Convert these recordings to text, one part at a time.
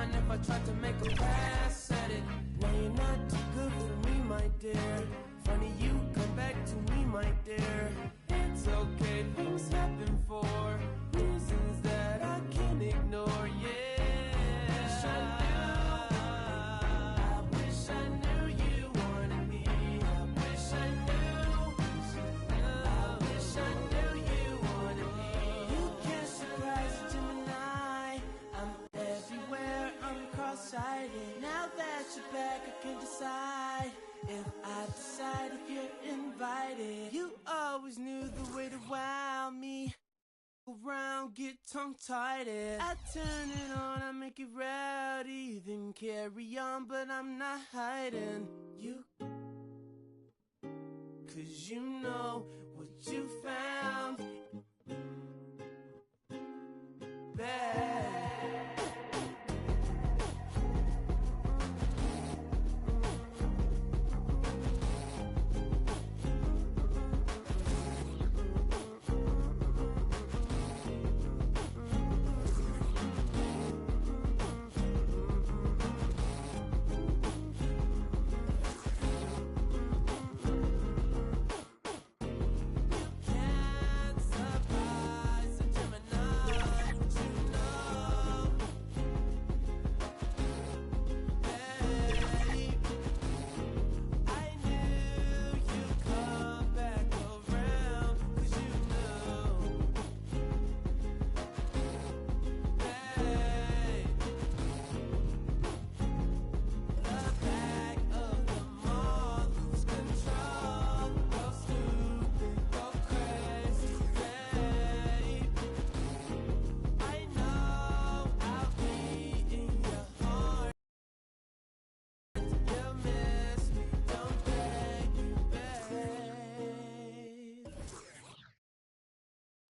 mind if I tried to make a pass at it. Now you're not too good for me, my dear. Funny you come back to me, my dear. It's okay, things happen for reasons that I can't ignore, yeah. I wish I knew you wanted me. I wish I knew. I wish I knew you wanted me. You can't surprise a Gemini. I'm everywhere, I'm cross-sighted. Now that you're back, I can decide if I decide if you're invited. You always knew the way to wow me. Around, get tongue-tied. I turn it on, I make it rowdy. Then carry on, but I'm not hiding. You, 'cause you know what you found bad.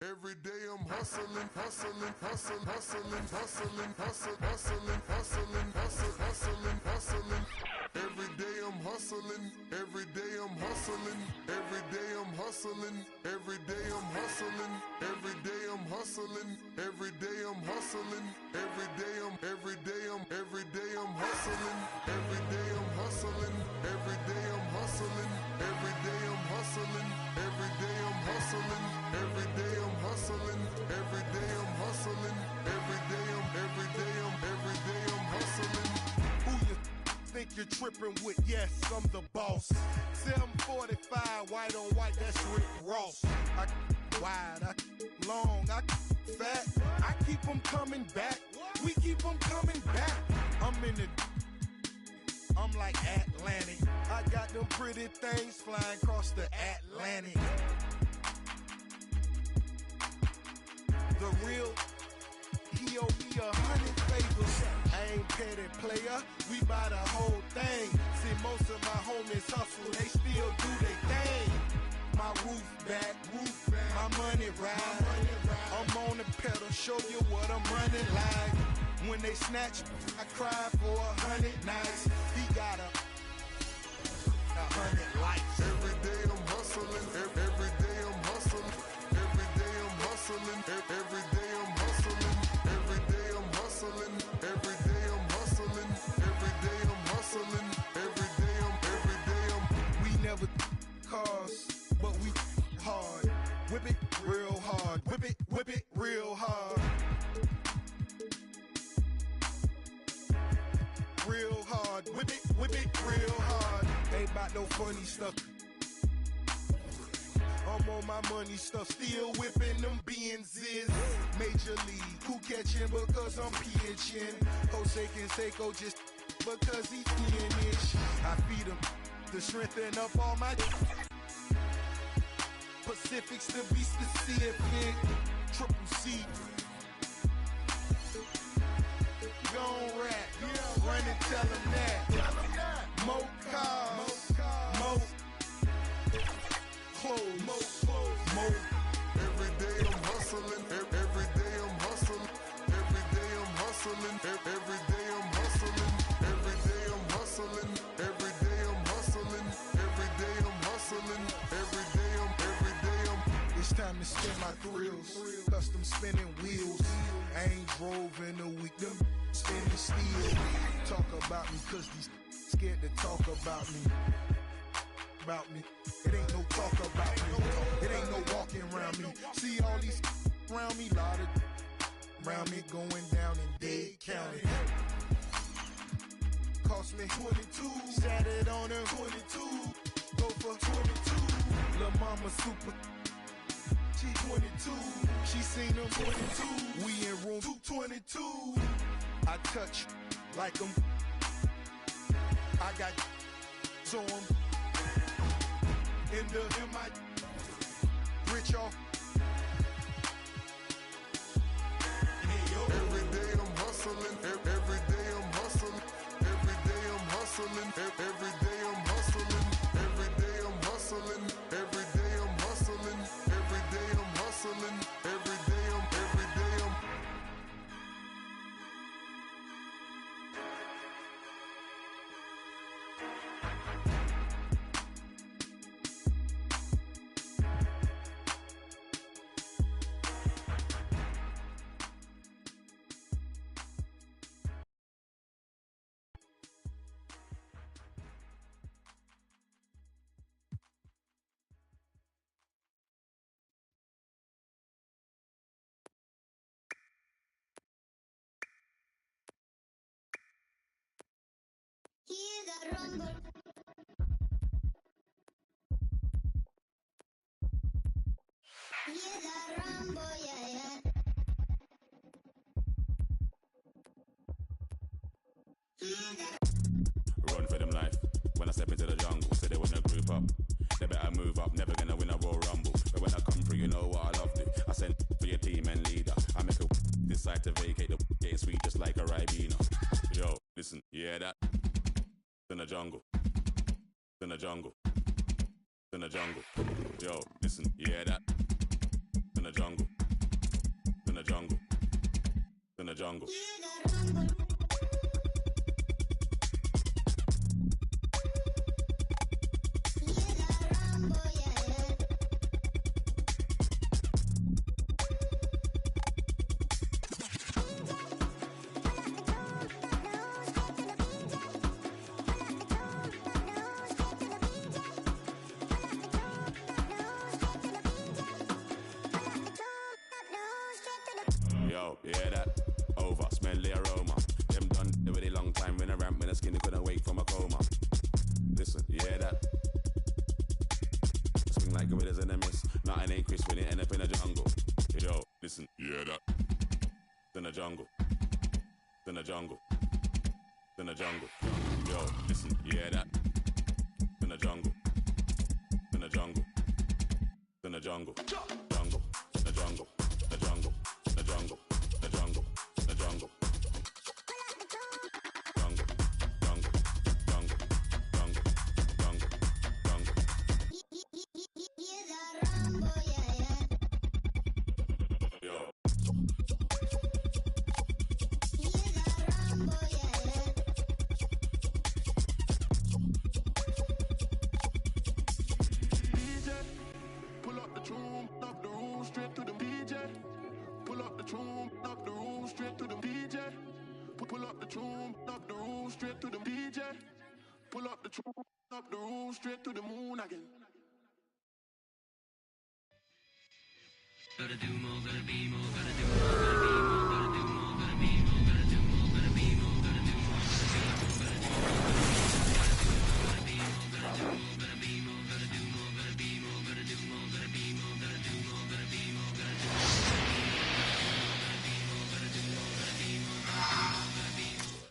Every day I'm hustling, hustling, hustling, hustling, hustling, hustling, hustling, hustling, hustling, hustling, hustling. Every day I'm hustling, every day I'm hustling, every day I'm hustling, every day I'm hustling, every day I'm hustling, every day I'm hustling, every day I'm hustling, every day I'm hustling, every day I'm hustling, every day I'm hustling, every day I'm hustling, every day I'm hustling, every day I'm hustling, every day I'm hustling, every day I'm hustling. Who you think you're tripping with? Yes, I'm the boss. 745, white on white, that's Rick Ross. I wide, I long, I fat. I keep them coming back. We keep them coming back. I'm like Atlantic. I got them pretty things flying across the Atlantic. The real, he owe me 100 favors. I ain't petty player, we buy the whole thing. See, most of my homies hustle, they still do their thing. My roof back, my money ride. I'm on the pedal, show you what I'm running like. When they snatch, I cry for 100 nights. He got 100 lights. Every day I'm hustling, every day I'm hustling, every day I'm hustling, every day I'm hustling, every day I'm hustling, every day I'm hustling, every day I'm hustling, every day I'm. We never cars, but we hard. Whip it real hard. Whip it real hard. Real hard. Whip it real hard. Ain't about no funny stuff. I'm on my money stuff, still whipping them Benzes. Major league, who catching because I'm pitching. Jose Canseco just because he finished. I feed him to strengthen up all my Pacifics to be specific. Triple C. Gon' rap, run and tell him that. More cars, more clothes, more. Every day I'm hustling, every day I'm hustling, every day I'm hustling, every day I'm hustling, every day I'm hustling, every day I'm hustling, every day I'm hustling, every day I'm. It's time to spin my thrills, custom spinning wheels. I ain't drove in a week, them standing still. Talk about me, cause these scared to talk about me. About me. It ain't no talk about me. It ain't no walking around me. See all these around me, lot of around me going down in Dade County. Cost me 22, sat it on her 22, go for 22. Lil' mama super, she 22, she seen them 22. We in room 222. I touch like them. I got on in my rich off. Every day I'm hustling, every day I'm hustling, every day I'm hustling, every day I'm hustling, every day I'm hustling, every day I'm hustling, every day I'm hustling, every day I'm. Hear the rumble. Hear the rumble, yeah, yeah. Run for them life. When I step into the jungle, say they wanna group up. They better move up, never gonna win a Royal Rumble. But when I come through, you know what I love to. I send for your team and leader. I make a decide to vacate the getting sweet just like a Ribena. Yo, listen, you hear that? In the jungle. In the jungle. In the jungle. Yo, listen, you hear that? In the jungle. In the jungle. In the jungle. Yo, you hear that? Over, smell the aroma. Them done a really long time when I ramp, when the skinny couldn't wake from a coma. Listen, you hear that? Swing like gorillas in a mist. Nothing ain't crisp when it end up in the jungle. Yo, listen, you hear that? In the jungle. In the jungle. In the jungle. Yo, listen, you hear that? In the jungle. In the jungle. In the jungle. Jungle. The jungle. The jungle. The jungle. The jungle. The jungle. Jungle. Jungle. Jungle. Jungle. Jungle. Jungle. Hear the rumble, yeah, yeah. Yo. Hear the rumble, yeah, yeah. DJ, pull up the tune, up the room, straight to the DJ. Pull up the tune, up the room, straight to the DJ. Pull up the tune, up the room, straight to the DJ. Pull up the tune, up the room, straight to the moon again. Gotta do more, gotta be more, gotta do more, gotta be more, gotta do more, gotta be more, gotta do more, gotta be more, gotta do more, gotta do more, gotta be more, gotta do more, gotta be more, gotta do more, gotta be more, gotta do more, gotta be more, gotta do more, gotta be more, gotta do more, gotta do more, gotta be more, gotta be more,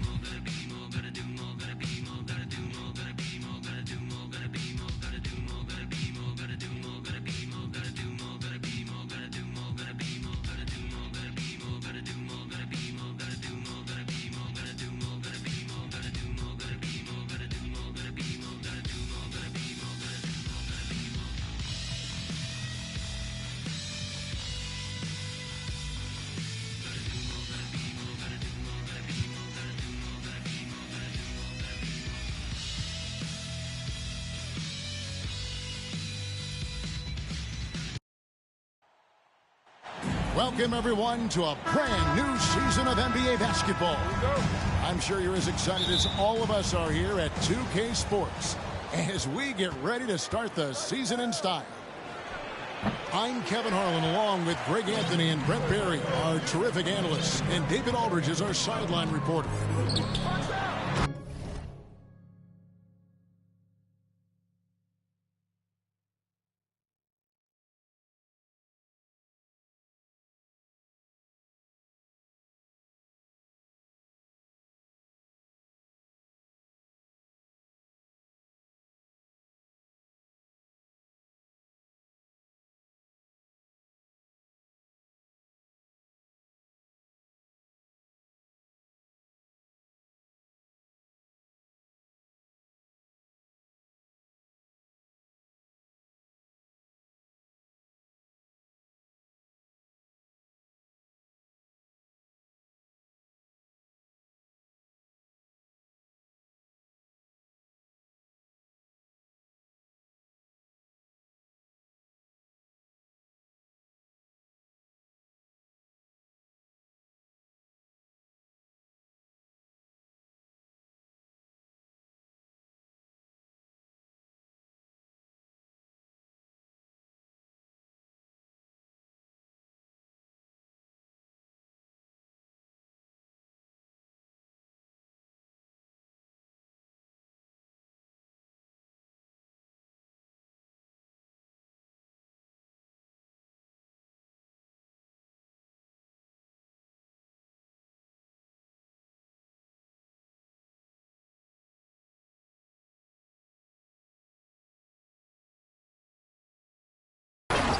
gotta be more, gotta do more, gotta be more, gotta do more, gotta be more, gotta do more, gotta be more, gotta do more, gotta be more, gotta do more, gotta be more, gotta do more, gotta be more, gotta do more, gotta be more, gotta do more, gotta Welcome, everyone, to a brand new season of NBA basketball. I'm sure you're as excited as all of us are here at 2K Sports as we get ready to start the season in style. I'm Kevin Harlan, along with Greg Anthony and Brent Berry, our terrific analysts, and David Aldridge is our sideline reporter.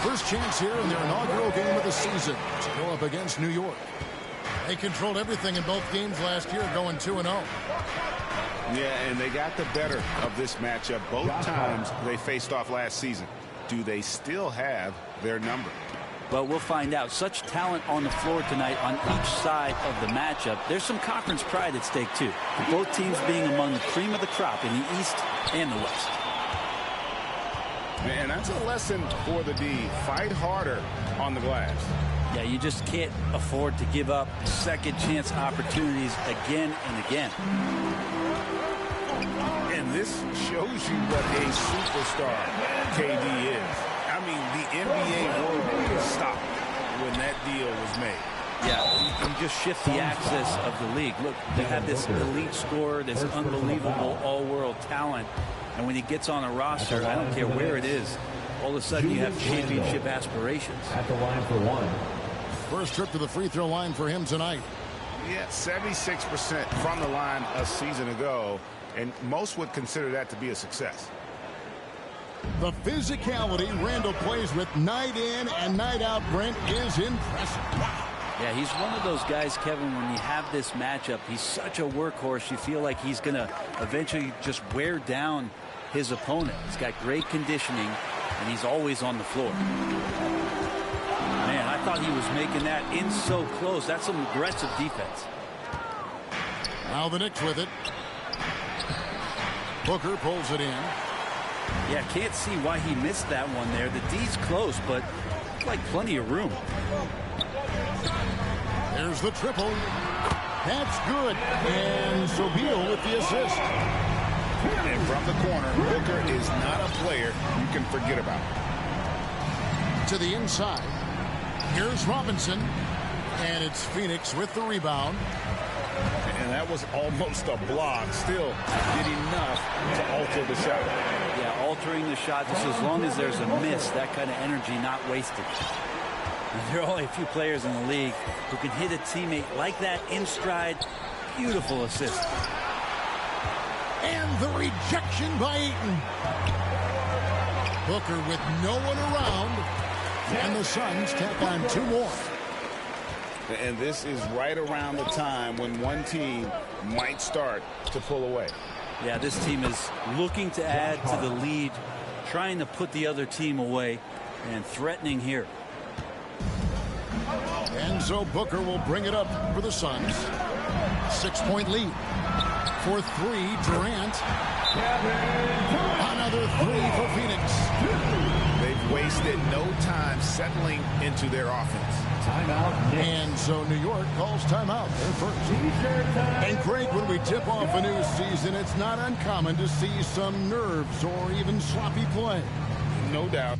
First chance here in their inaugural game of the season to go up against New York. They controlled everything in both games last year, going 2-0. Yeah, and they got the better of this matchup both times they faced off last season. Do they still have their number? Well, we'll find out. Such talent on the floor tonight on each side of the matchup. There's some conference pride at stake, too. Both teams being among the cream of the crop in the East and the West. And that's a lesson for the D. Fight harder on the glass. Yeah, you just can't afford to give up second chance opportunities again and again. And this shows you what a superstar KD is. I mean, the NBA world stopped when that deal was made. Yeah, you just shift the axis of the league. Look, they have this elite scorer, this unbelievable all-world talent. And when he gets on a roster, I don't care where it is, all of a sudden you have championship aspirations. At the line for one. First trip to the free throw line for him tonight. Yeah, 76% from the line a season ago, and most would consider that to be a success. The physicality Randall plays with night in and night out, Brent, is impressive. Yeah, he's one of those guys, Kevin, when you have this matchup, he's such a workhorse. You feel like he's going to eventually just wear down his opponent. He's got great conditioning, and he's always on the floor. Man, I thought he was making that in so close. That's some aggressive defense. Now the Knicks with it. Booker pulls it in. Yeah, can't see why he missed that one there. The D's close, but like plenty of room. There's the triple. That's good. And Sobel with the assist. And from the corner, Booker is not a player you can forget about. To the inside. Here's Robinson. And it's Phoenix with the rebound. And that was almost a block. Still did enough to alter the shot. Yeah, altering the shot just as long as there's a miss, that kind of energy not wasted. There are only a few players in the league who can hit a teammate like that in stride. Beautiful assist. And the rejection by Ayton. Booker with no one around. And the Suns tack on two more. And this is right around the time when one team might start to pull away. Yeah, this team is looking to add to the lead, trying to put the other team away, and threatening here. And so Booker will bring it up for the Suns. 6-point lead. For three, Durant. Another three for Phoenix. They've wasted no time settling into their offense. And so New York calls timeout. They're first. And Craig, when we tip off a new season, it's not uncommon to see some nerves or even sloppy play. No doubt.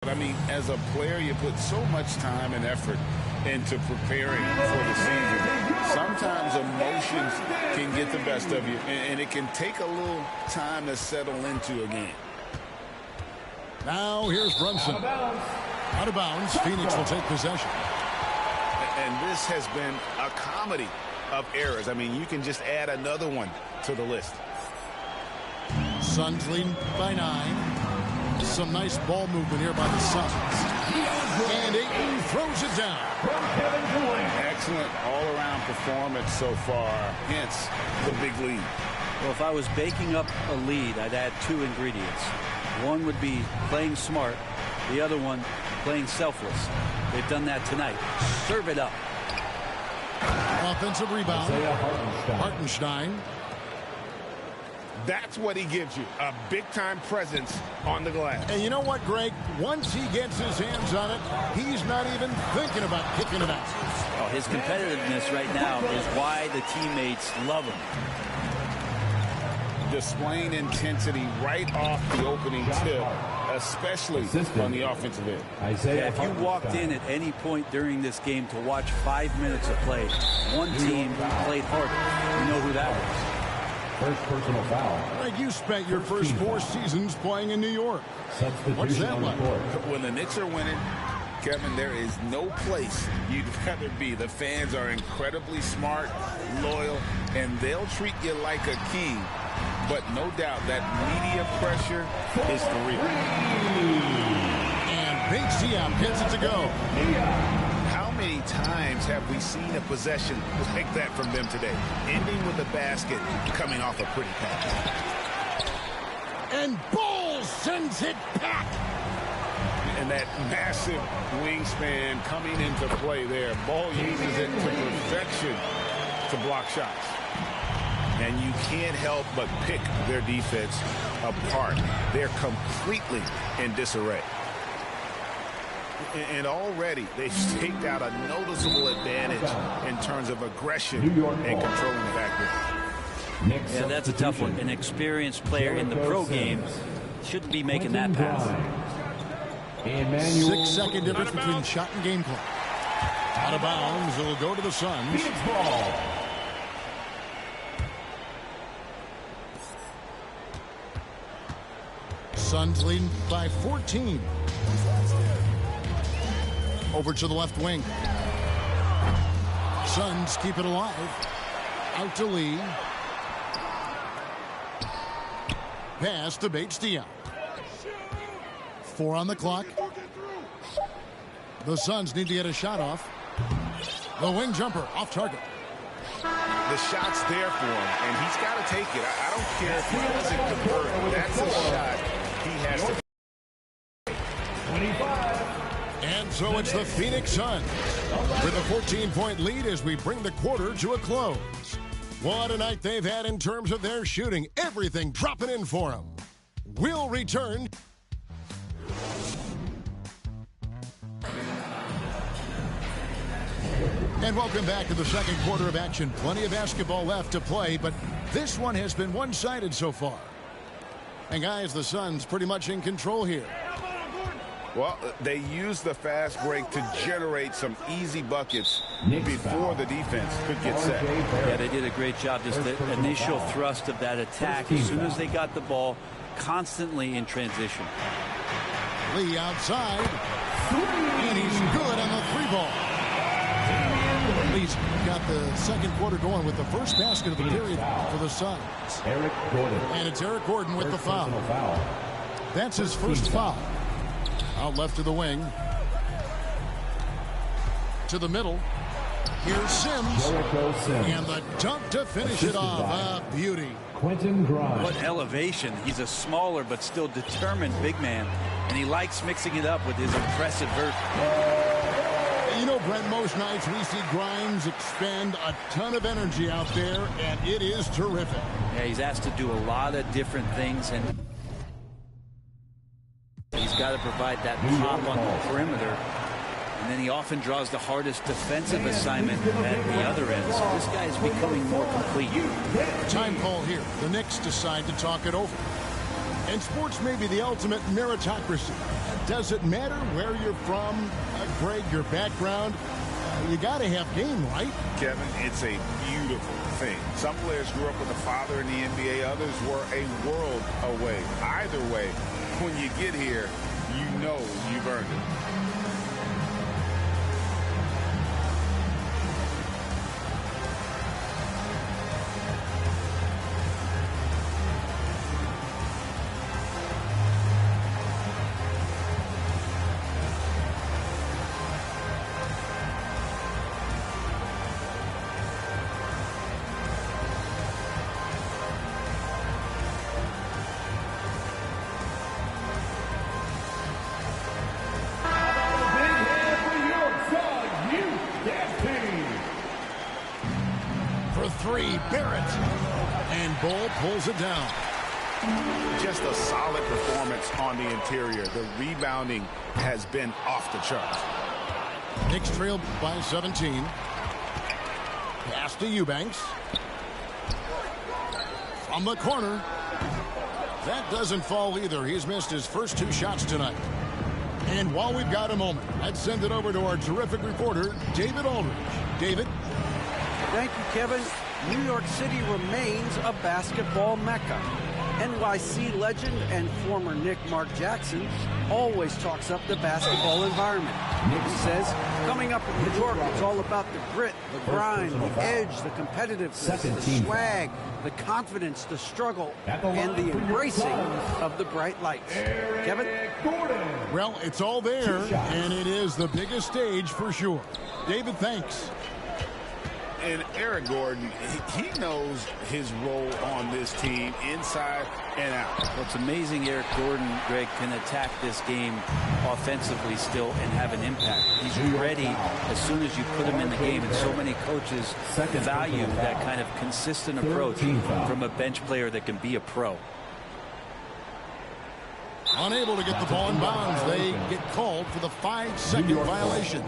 I mean, as a player, you put so much time and effort into preparing for the season. Sometimes emotions can get the best of you, and it can take a little time to settle into a game. Now here's Brunson. Out of bounds. Phoenix will take possession. And this has been a comedy of errors. I mean, you can just add another one to the list. Suns lead by 9. Some nice ball movement here by the Suns. And Ayton throws it down. Excellent all-around performance so far, hence the big lead. Well, if I was baking up a lead, I'd add 2 ingredients. One would be playing smart. The other one, playing selfless. They've done that tonight. Serve it up. Offensive rebound. Hartenstein. That's what he gives you, a big-time presence on the glass. And you know what, Greg? Once he gets his hands on it, he's not even thinking about kicking it out. Oh, his competitiveness right now is why the teammates love him. Displaying intensity right off the opening tip, especially on the offensive end. Yeah, if you walked in at any point during this game to watch 5 minutes of play, one team played harder. You know who that was. First personal foul. Greg, you spent your first 4 seasons playing in New York. What's that like? When the Knicks are winning, Kevin, there is no place you'd rather be. The fans are incredibly smart, loyal, and they'll treat you like a king. But no doubt that media pressure is for real. And Bates gets it to go. How many times have we seen a possession like that from them today? Ending with a basket, coming off a pretty pass. And Ball sends it back. And that massive wingspan coming into play there. Ball uses it to perfection to block shots. And you can't help but pick their defense apart. They're completely in disarray. And already they've staked out a noticeable advantage in terms of aggression and controlling the backcourt. Yeah, that's a tough one. An experienced player in the pro game shouldn't be making that pass. 6-second difference between shot and game clock. Out of bounds. It'll go to the Suns. Suns leading by 14. Over to the left wing. Suns keep it alive. Out to Lee. Pass to Bates-Diop. 4 on the clock. The Suns need to get a shot off. The wing jumper off target. The shot's there for him, and he's got to take it. I don't care if he doesn't convert. That's a shot he has to. 25. And so it's the Phoenix Suns with a 14-point lead as we bring the quarter to a close. What a night they've had in terms of their shooting. Everything dropping in for them. We'll return. And welcome back to the second quarter of action. Plenty of basketball left to play, but this one has been one-sided so far. And guys, the Suns pretty much in control here. Well, they used the fast break to generate some easy buckets before the defense could get set. Yeah, they did a great job. Just the initial thrust of that attack as soon as they got the ball, constantly in transition. Lee outside. And he's good on the 3 ball. He's got the second quarter going with the first basket of the period for the Suns. Eric Gordon. And it's Eric Gordon with the foul. Foul. That's his first foul. Out left to the wing. To the middle. Here's Sims. And the dunk to finish it off. A beauty. Quentin Grimes. What elevation. He's a smaller but still determined big man. And he likes mixing it up with his impressive vert. You know, Brent, most nights we see Grimes expend a ton of energy out there, and it is terrific. Yeah, he's asked to do a lot of different things, and he's got to provide that pop on the perimeter. And then he often draws the hardest defensive assignment at the other end. So this guy is becoming more complete. Time call here. The Knicks decide to talk it over. And sports may be the ultimate meritocracy. Does it matter where you're from, Greg, your background? You got to have game, right? Kevin, it's a beautiful thing. Some players grew up with a father in the NBA. Others were a world away. Either way, when you get here, you know you've earned it. Three, Barrett. And Ball pulls it down. Just a solid performance on the interior. The rebounding has been off the charts. Knicks trailed by 17. Pass to Eubanks. From the corner. That doesn't fall either. He's missed his first two shots tonight. And while we've got a moment, let's send it over to our terrific reporter, David Aldridge. David? Thank you, Kevin. New York City remains a basketball mecca. NYC legend and former Knick Mark Jackson always talks up the basketball environment. He says, coming up in New York, it's all about the grit, the grind, the edge, the competitiveness, the swag, the confidence, the struggle, and the embracing of the bright lights. Kevin? Well, it's all there, and it is the biggest stage for sure. David, thanks. And Eric Gordon, he knows his role on this team inside and out. Well, it's amazing Eric Gordon, Greg, can attack this game offensively still and have an impact. He's ready as soon as you put him in the game, and so many coaches value that kind of consistent approach from a bench player that can be a pro. Unable to get the ball in bounds. They get called for the 5-second violation.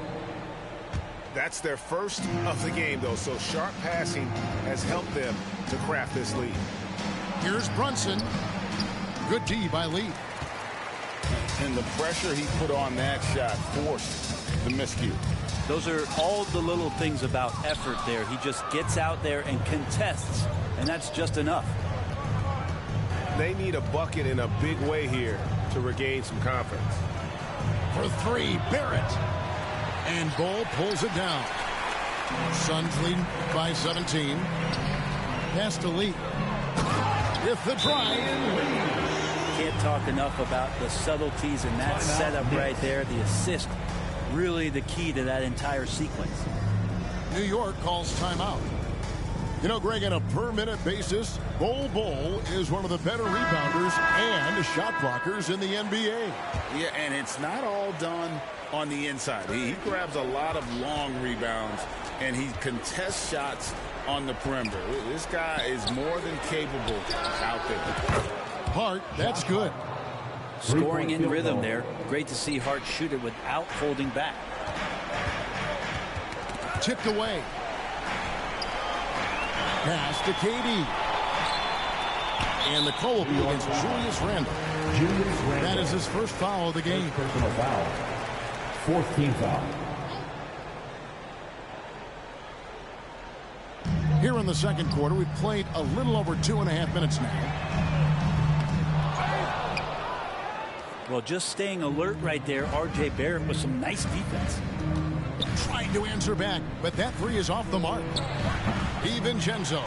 That's their first of the game, though, so sharp passing has helped them to craft this lead. Here's Brunson. Good D by Lee. And the pressure he put on that shot forced the miscue. Those are all the little things about effort there. He just gets out there and contests, and that's just enough. They need a bucket in a big way here to regain some confidence. For three, Barrett. And Ball pulls it down. Suns lead by 17. Pass to Lee. With the try. Can't talk enough about the subtleties in that setup right there. The assist, really the key to that entire sequence. New York calls timeout. You know, Greg, on a per-minute basis, Bol is one of the better rebounders and shot blockers in the NBA. Yeah, and it's not all done on the inside. He grabs a lot of long rebounds, and he contests shots on the perimeter. This guy is more than capable out there. Hart, that's good. Scoring in rhythm there. Great to see Hart shoot it without holding back. Tipped away. Pass to KD. And the call will be against Julius Randle. That is his first foul of the game. Personal foul. Fourth team foul. Here in the second quarter, we've played a little over 2.5 minutes now. Well, just staying alert right there, R.J. Barrett with some nice defense. Trying to answer back, but that three is off the mark. DiVincenzo.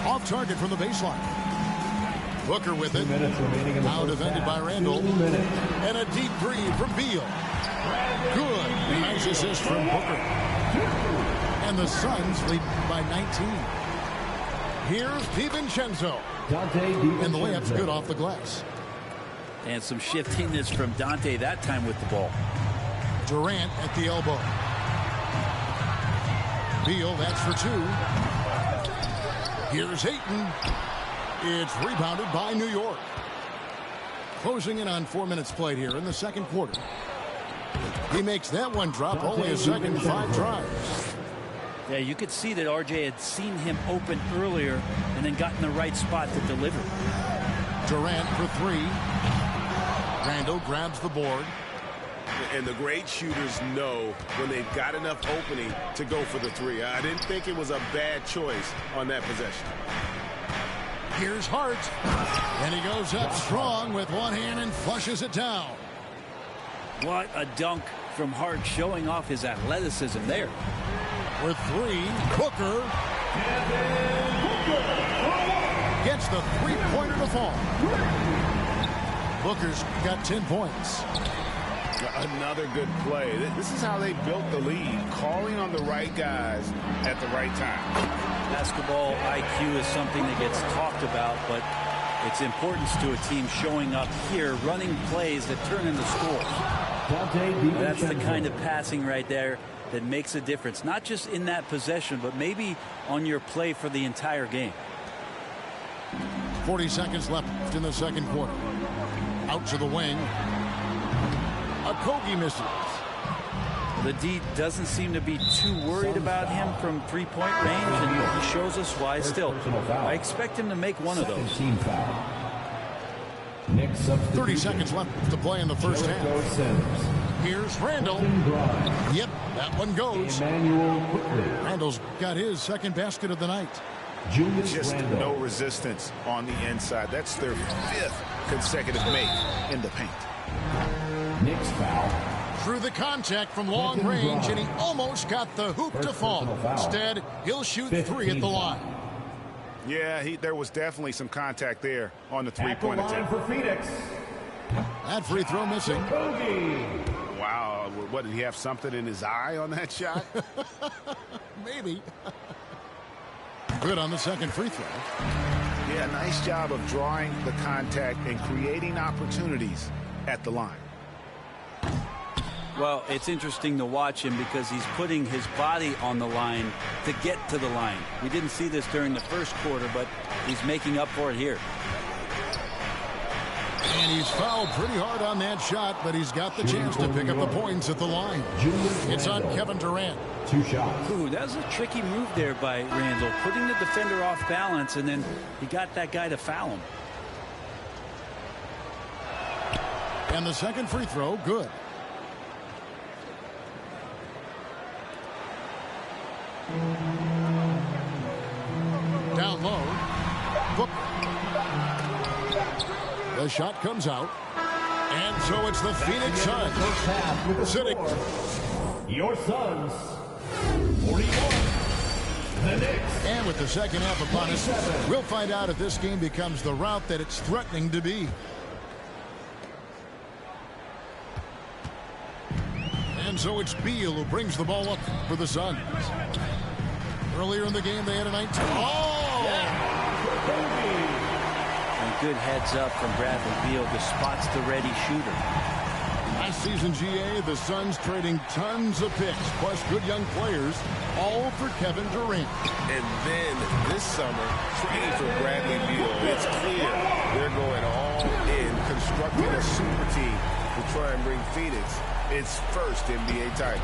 Off target from the baseline. Booker with it. Now defended by Randall. And a deep three from Beal. Good. Nice assist from Booker. And the Suns lead by 19. Here's DiVincenzo. And the layup's good off the glass. And some shiftiness from Dante that time with the ball. Durant at the elbow. Beal, that's for two. Here's Ayton. It's rebounded by New York. Closing in on 4 minutes played here in the second quarter. He makes that one drop, only a second, 5 tries. Yeah, you could see that RJ had seen him open earlier and then got in the right spot to deliver. Durant for three. Randall grabs the board. And the great shooters know when they've got enough opening to go for the three. I didn't think it was a bad choice on that possession. Here's Hart. And he goes up strong with one hand and flushes it down. What a dunk from Hart, showing off his athleticism there. With three, Booker gets the three-pointer to fall. Booker's got 10 points. Another good play. This is how they built the lead, calling on the right guys at the right time. Basketball IQ is something that gets talked about, but its importance to a team showing up here, running plays that turn into scores. That's the kind of passing right there that makes a difference, not just in that possession, but maybe on your play for the entire game. 40 seconds left in the second quarter. Out to the wing. Okogie misses. The D doesn't seem to be too worried about him from three-point range, and he shows us why still. I expect him to make one of those. 30 seconds left to play in the first half. Here's Randall. Yep, that one goes. Randall's got his second basket of the night. Just no resistance on the inside. That's their 5th consecutive make in the paint. Next foul. Through the contact from long range, and he almost got the hoop to fall. Instead, he'll shoot three at the line. Yeah, there was definitely some contact there on the three-point attempt. For Phoenix. That free throw missing. Wow, what, did he have something in his eye on that shot? Maybe. Good on the second free throw. Yeah, nice job of drawing the contact and creating opportunities at the line. Well, it's interesting to watch him because he's putting his body on the line to get to the line. We didn't see this during the first quarter, but he's making up for it here. And he's fouled pretty hard on that shot, but he's got the chance to pick up the points at the line. It's on Kevin Durant. 2 shots. Ooh, that was a tricky move there by Randall, putting the defender off balance, and then he got that guy to foul him. And the second free throw, good. Down low. Book. The shot comes out. And so it's the Phoenix Suns sitting. Your Suns. 41. The Knicks. And with the second half upon us, we'll find out if this game becomes the route that it's threatening to be. And so it's Beal who brings the ball up for the Suns. Earlier in the game, they had a 19. Oh! And good heads up from Bradley Beal, the spots the ready shooter. Last season, GA, the Suns trading tons of picks, plus good young players, all for Kevin Durant. And then this summer, trading for Bradley Beal. It's clear they're going all in, constructing a super team to try and bring Phoenix its first NBA title.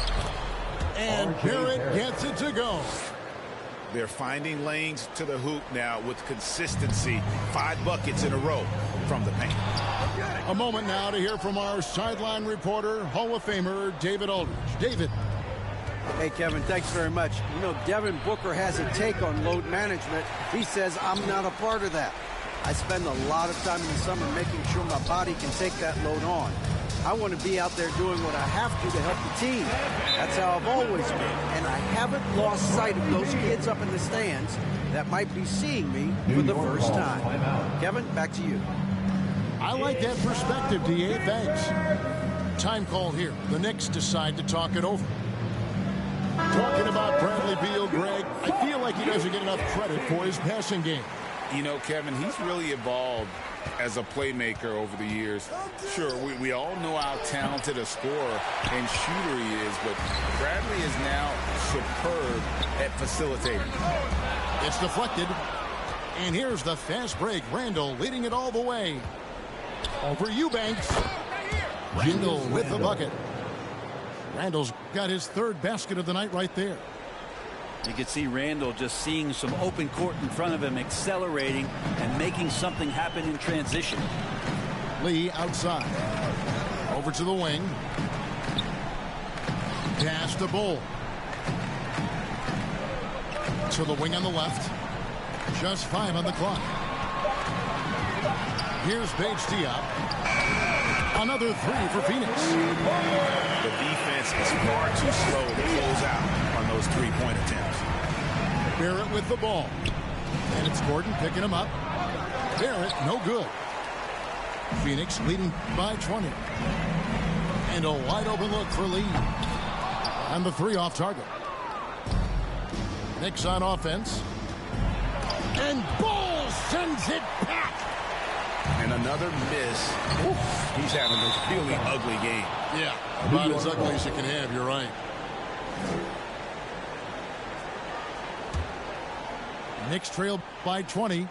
And Barrett gets it to go. They're finding lanes to the hoop now with consistency. 5 buckets in a row from the paint. A moment now to hear from our sideline reporter, Hall of Famer David Aldridge. David. Hey, Kevin, thanks very much. You know, Devin Booker has a take on load management. He says, I'm not a part of that. I spend a lot of time in the summer making sure my body can take that load on. I want to be out there doing what I have to help the team. That's how I've always been. And I haven't lost sight of those kids up in the stands that might be seeing me for the first time. Kevin, back to you. I like that perspective, D.A. Thanks. Time call here. The Knicks decide to talk it over. Talking about Bradley Beal, Greg, I feel like he doesn't get enough credit for his passing game. You know, Kevin, he's really evolved as a playmaker over the years. Sure, we all know how talented a scorer and shooter he is, but Bradley is now superb at facilitating. It's deflected. And here's the fast break. Randall leading it all the way. Over Eubanks. Randall with the bucket. Randall's got his third basket of the night right there. You can see Randall just seeing some open court in front of him, accelerating and making something happen in transition. Lee outside. Over to the wing. Pass to Bull. To the wing on the left. Just 5 on the clock. Here's Paige Diop. Another 3 for Phoenix. The defense is far too slow to close out on those three-point attempts. Barrett with the ball. And it's Gordon picking him up. Barrett, no good. Phoenix leading by 20. And a wide open look for Lee. And the 3 off target. Knicks on offense. And Bull sends it back. And another miss. Oof, he's having a really ugly game. Yeah, about as ugly as you can have, you're right. Knicks trail by 20.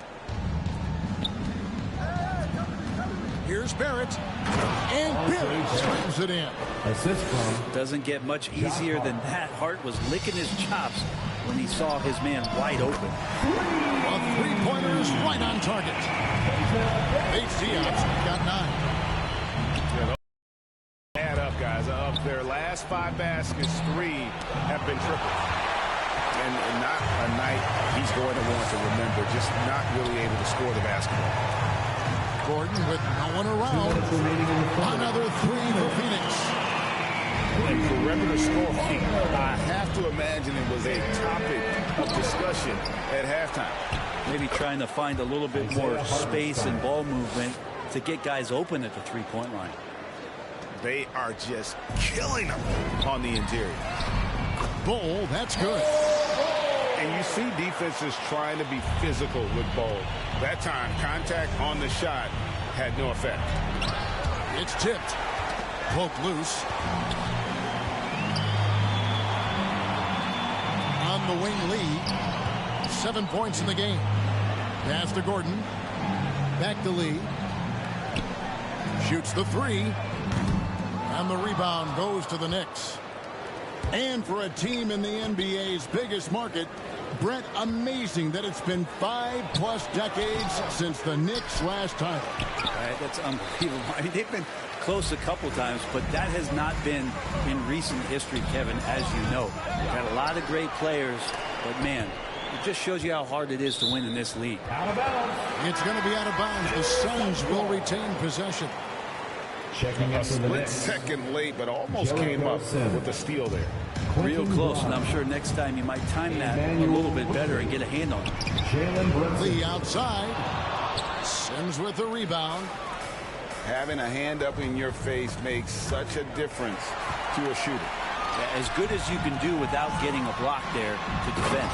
Here's Barrett. And Barrett slams it in. Assist from. Doesn't get much easier than that. Hart was licking his chops when he saw his man wide open. A three-pointer is right on target. Diop's got 9. Add up, guys. Of their last 5 baskets, 3 have been triples. And not a night he's going to want to remember, just not really able to score the basketball. Gordon with no one around. Another 3 for Phoenix. And perimeter scoring, I have to imagine it was a topic of discussion at halftime. Maybe trying to find a little bit more space and ball movement to get guys open at the three-point line. They are just killing them on the interior. Bull, that's good. And you see defenses trying to be physical with Bull. That time, contact on the shot had no effect. It's tipped. Poke loose. On the wing, Lee. 7 points in the game. Pass to Gordon. Back to Lee. Shoots the 3. And the rebound goes to the Knicks. And for a team in the NBA's biggest market, Brett, amazing that it's been 5+ decades since the Knicks' last title. Right, that's unbelievable. I mean, they've been close a couple times, but that has not been in recent history, Kevin, as you know. We've had a lot of great players, but man, it just shows you how hard it is to win in this league. Out of bounds. It's going to be out of bounds. The Suns will retain possession. Checking A into the split Knicks. second late, but almost came up with a steal there. Real close, and I'm sure next time you might time that a little bit better and get a hand on it. Jalen Brunson. Lee outside. Sims with the rebound. Having a hand up in your face makes such a difference to a shooter. Yeah, as good as you can do without getting a block there to defend.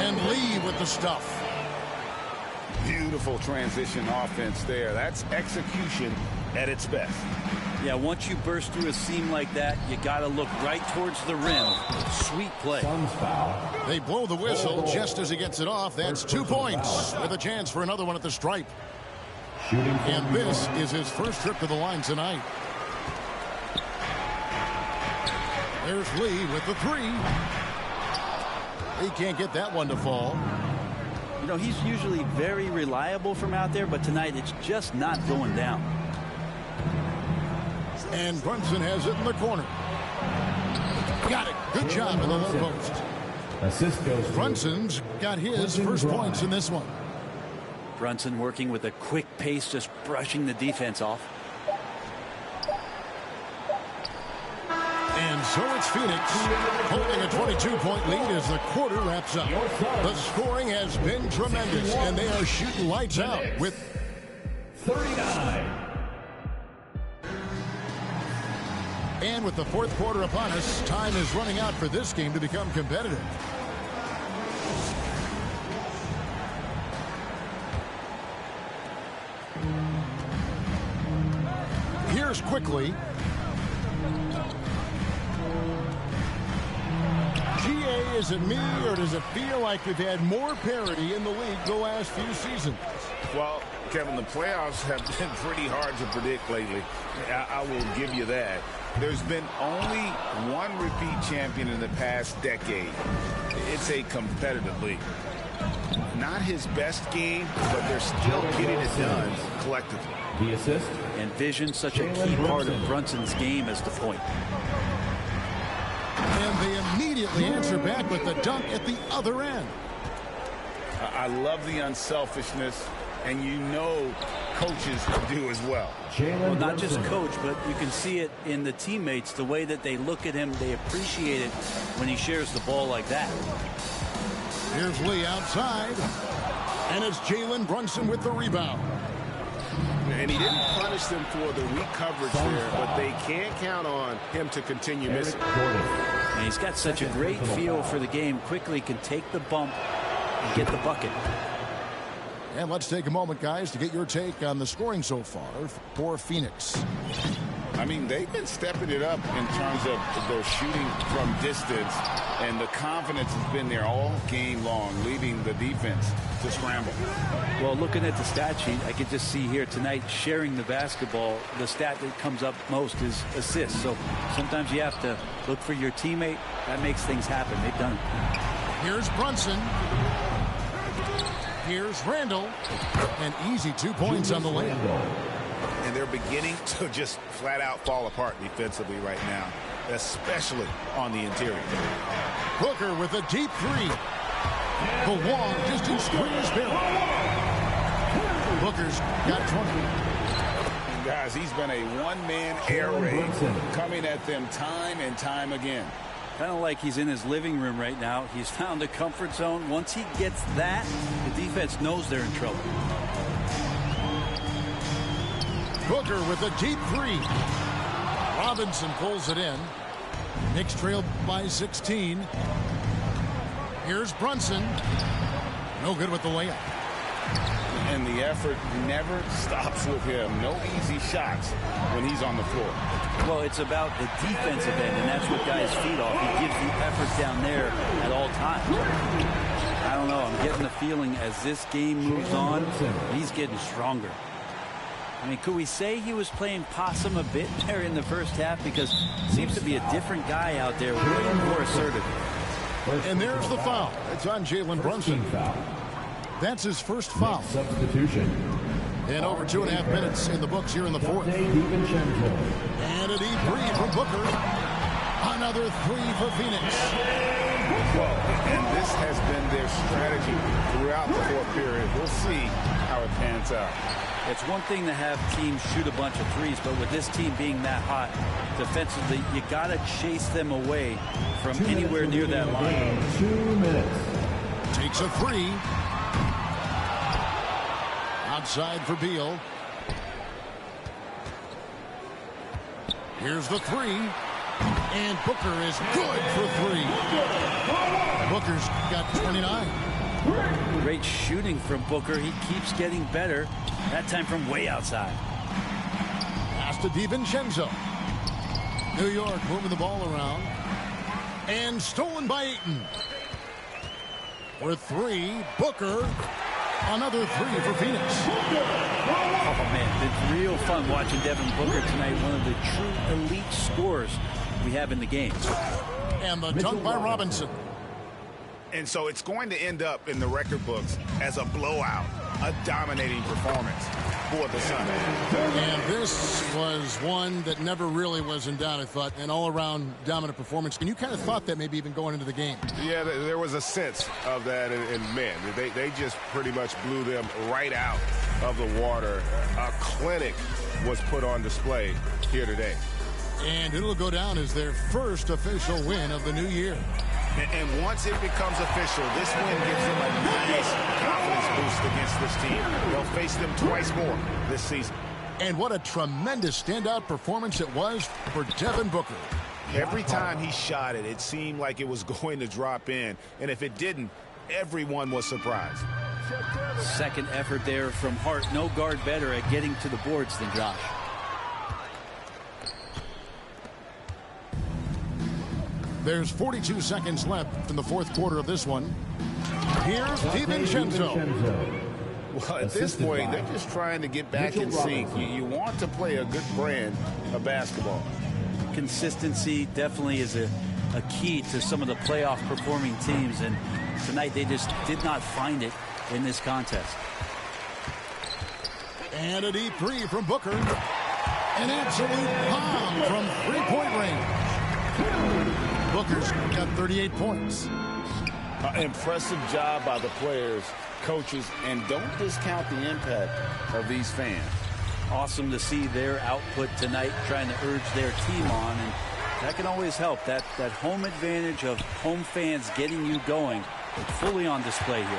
And Lee with the stuff. Beautiful transition offense there. That's execution at its best. Yeah, once you burst through a seam like that, you got to look right towards the rim. Sweet play. Suns foul. They blow the whistle just as he gets it off. That's 2 points with a chance for another one at the stripe. Shooting And this is his first trip to the line tonight. There's Lee with the 3. He can't get that one to fall. You know, he's usually very reliable from out there, but tonight it's just not going down. And Brunson has it in the corner. Got it. Good job in the low post. Assist goes to Brunson's got his first points in this one. Brunson working with a quick pace, just brushing the defense off. So it's Phoenix holding a 22-point lead as the quarter wraps up. The scoring has been tremendous, and they are shooting lights out with 39. And with the fourth quarter upon us, time is running out for this game to become competitive. Here's quickly. GA, is it me, or does it feel like we've had more parity in the league the last few seasons? Well, Kevin, the playoffs have been pretty hard to predict lately. I will give you that. There's been only one repeat champion in the past decade. It's a competitive league. Not his best game, but they're still getting it done collectively. The assist. And vision, such a key part of Brunson's game as the point. And they immediately answer back with the dunk at the other end. I love the unselfishness, and you know coaches do as well. Well, not just coach, but you can see it in the teammates, the way that they look at him. They appreciate it when he shares the ball like that. Here's Lee outside, and it's Jalen Brunson with the rebound. And he didn't punish them for the weak coverage there, but they can't count on him to continue missing. And he's got such a great feel for the game. Quickly can take the bump and get the bucket. And let's take a moment, guys, to get your take on the scoring so far for Phoenix. I mean, they've been stepping it up in terms of their shooting from distance, and the confidence has been there all game long, leaving the defense to scramble. Well, looking at the stat sheet, I can just see here tonight sharing the basketball. The stat that comes up most is assists. So sometimes you have to look for your teammate. That makes things happen. They've done it. Here's Brunson. Here's Randall. An easy 2 points on the layup. And they're beginning to just flat out fall apart defensively right now, especially on the interior. Booker with a deep three. The long distance squeeze barrel. Booker's got 20. And guys, he's been a one-man air raid coming at them time and time again. Kind of like he's in his living room right now. He's found a comfort zone. Once he gets that, the defense knows they're in trouble. Booker with a deep three. Robinson pulls it in. Knicks trail by 16. Here's Brunson. No good with the layup. And the effort never stops with him. No easy shots when he's on the floor. Well, it's about the defensive end, and that's what guys feed off. He gives the effort down there at all times. I don't know. I'm getting the feeling as this game moves on, he's getting stronger. I mean, could we say he was playing possum a bit there in the first half? Because it seems to be a different guy out there, way more assertive. And there's the foul. It's on Jalen Brunson. That's his first foul. Substitution. And over 2.5 minutes in the books here in the fourth. And a deep three from Booker. Another three for Phoenix. Well, and this has been their strategy throughout the fourth period. We'll see how it pans out. It's one thing to have teams shoot a bunch of threes, but with this team being that hot defensively, you got to chase them away from anywhere near that line. 2 minutes. Takes a three. Outside for Beal. Here's the three. And Booker is good for three. Booker's got 29. Great shooting from Booker. He keeps getting better. That time from way outside. Pass to DiVincenzo. New York moving the ball around. And stolen by Ayton. For three, Booker. Another three for Phoenix. Oh, man, it's real fun watching Devin Booker tonight. One of the true elite scorers we have in the game. And the dunk by Robinson. And so it's going to end up in the record books as a blowout, a dominating performance for the Suns. And this was one that never really was in doubt, I thought, an all-around dominant performance. And you kind of thought that maybe even going into the game. Yeah, there was a sense of that, and man, they just pretty much blew them right out of the water. A clinic was put on display here today. And it'll go down as their first official win of the new year. And once it becomes official, this win gives them a nice confidence boost against this team. They'll face them twice more this season. And what a tremendous standout performance it was for Devin Booker. Every time he shot it, it seemed like it was going to drop in. And if it didn't, everyone was surprised. Second effort there from Hart. No guard better at getting to the boards than Josh. There's 42 seconds left in the fourth quarter of this one. Here's DiVincenzo. Well, at this point, they're just trying to get back in sync. You want to play a good brand of basketball. Consistency definitely is a key to some of the playoff performing teams, and tonight they just did not find it in this contest. And a deep three from Booker. An absolute bomb from three-point range. Booker's got 38 points. Impressive job by the players, coaches, and don't discount the impact of these fans. Awesome to see their output tonight, trying to urge their team on, and that can always help. That home advantage of home fans getting you going, fully on display here.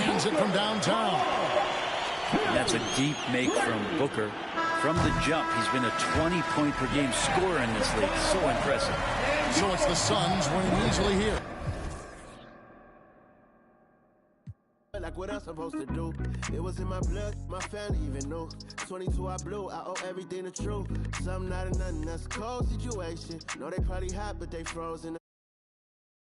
Hands it from downtown. And that's a deep make from Booker. From the jump, he's been a 20-point-per-game scorer in this league. So impressive. So it's the Suns winning easily here. Like what else I'm supposed to do? It was in my blood, my family even knew. 22 I blew, I owe everything to true. Something out of nothing, that's a cold situation. Know they probably hot, but they frozen.